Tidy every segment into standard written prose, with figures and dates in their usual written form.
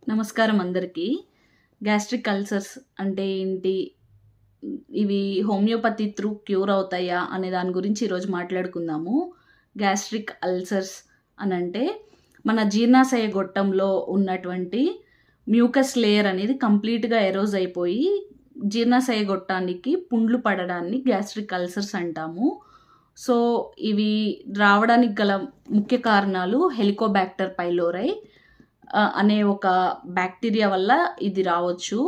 నమస్కారం అందరికీ. Gastric ulcers అంటే ఏంటి? ఇవి హోమియోపతి త్రూ క్యూర్ అవుతాయా? అనే దాని గురించి ఈరోజు మాట్లాడుకుందాము. గ్యాస్ట్రిక్ అల్సర్స్ అనంటే మన జీర్ణాశయ గొట్టంలో ఉన్నటువంటి మ్యూకస్ లేయర్ అనేది కంప్లీట్‌గా ఎరోజ్ అయిపోయి జీర్ణాశయ గొట్టానికి పుండ్లు పడడాన్ని గ్యాస్ట్రిక్ అల్సర్స్ అంటాము. సో, ఇవి రావడానికి గల ముఖ్య కారణాలు హెలికోబాక్టర్ పైలోరై అనే ఒక బ్యాక్టీరియా వల్ల ఇది రావచ్చు.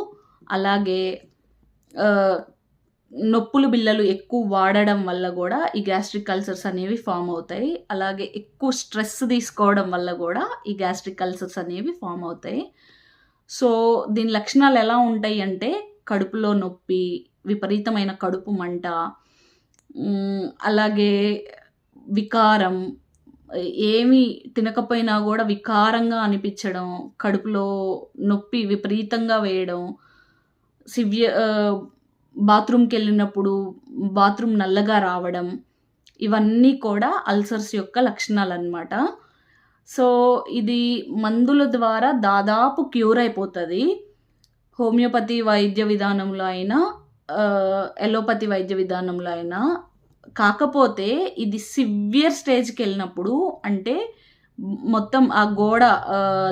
అలాగే నొప్పులు బిళ్ళలు ఎక్కువ వాడడం వల్ల కూడా ఈ గ్యాస్ట్రిక్ అల్సర్స్ అనేవి ఫామ్ అవుతాయి. అలాగే ఎక్కువ స్ట్రెస్ తీసుకోవడం వల్ల కూడా ఈ గ్యాస్ట్రిక్ అల్సర్స్ అనేవి ఫామ్ అవుతాయి. సో, దీని లక్షణాలు ఎలా ఉంటాయి అంటే కడుపులో నొప్పి, విపరీతమైన కడుపు మంట, అలాగే వికారం, ఏమి తినకపోయినా కూడా వికారంగా అనిపించడం, కడుపులో నొప్పి విపరీతంగా వేయడం, బాత్రూమ్‌కెళ్ళినప్పుడు బాత్రూమ్ నల్లగా రావడం, ఇవన్నీ కూడా అల్సర్స్ యొక్క లక్షణాలన్నమాట. సో, ఇది మందుల ద్వారా దాదాపు క్యూర్ అయిపోతుంది. హోమియోపతి వైద్య విధానంలో అయినా, ఎలోపతి వైద్య విధానంలో అయినా. కాకపోతే ఇది సివియర్ స్టేజ్‌కెళ్ళినప్పుడు, అంటే మొత్తం ఆ గోడ,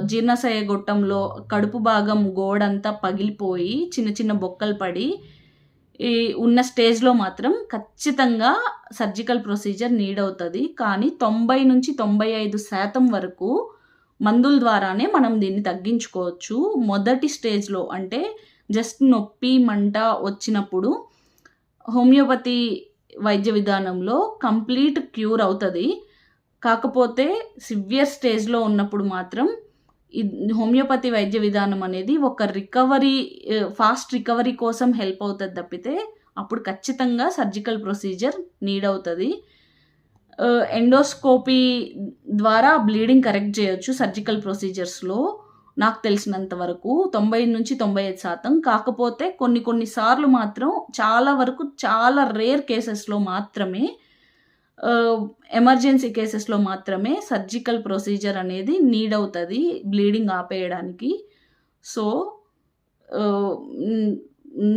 జీర్ణాశయ గొట్టంలో కడుపు భాగం గోడంతా పగిలిపోయి చిన్న చిన్న బొక్కలు పడి ఈ ఉన్న స్టేజ్‌లో మాత్రం ఖచ్చితంగా సర్జికల్ ప్రొసీజర్ నీడ్ అవుతుంది. కానీ 90-95% వరకు మందుల ద్వారానే మనం దీన్ని తగ్గించుకోవచ్చు. మొదటి స్టేజ్‌లో అంటే జస్ట్ నొప్పి, మంట వచ్చినప్పుడు హోమియోపతి వైద్య విధానంలో కంప్లీట్ క్యూర్ అవుతుంది. కాకపోతే సివియర్ స్టేజ్‌లో ఉన్నప్పుడు మాత్రం హోమియోపతి వైద్య విధానం అనేది ఒక ఫాస్ట్ రికవరీ కోసం హెల్ప్ అవుతుంది తప్పితే అప్పుడు ఖచ్చితంగా సర్జికల్ ప్రొసీజర్ నీడ్ అవుతుంది. ఎండోస్కోపీ ద్వారా బ్లీడింగ్ కరెక్ట్ చేయొచ్చు సర్జికల్ ప్రొసీజర్స్‌లో నాకు తెలిసినంత వరకు 90-95%. కాకపోతే కొన్ని సార్లు మాత్రం చాలా రేర్ కేసెస్‌లో మాత్రమే, ఎమర్జెన్సీ కేసెస్‌లో మాత్రమే సర్జికల్ ప్రొసీజర్ అనేది నీడ్ అవుతుంది బ్లీడింగ్ ఆపేయడానికి. సో,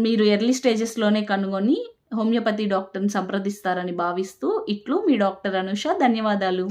మీరు ఎర్లీ స్టేజెస్‌లోనే కనుగొని హోమియోపతి డాక్టర్‌ని సంప్రదిస్తారని భావిస్తూ, ఇట్లు మీ డాక్టర్ అనుష. ధన్యవాదాలు.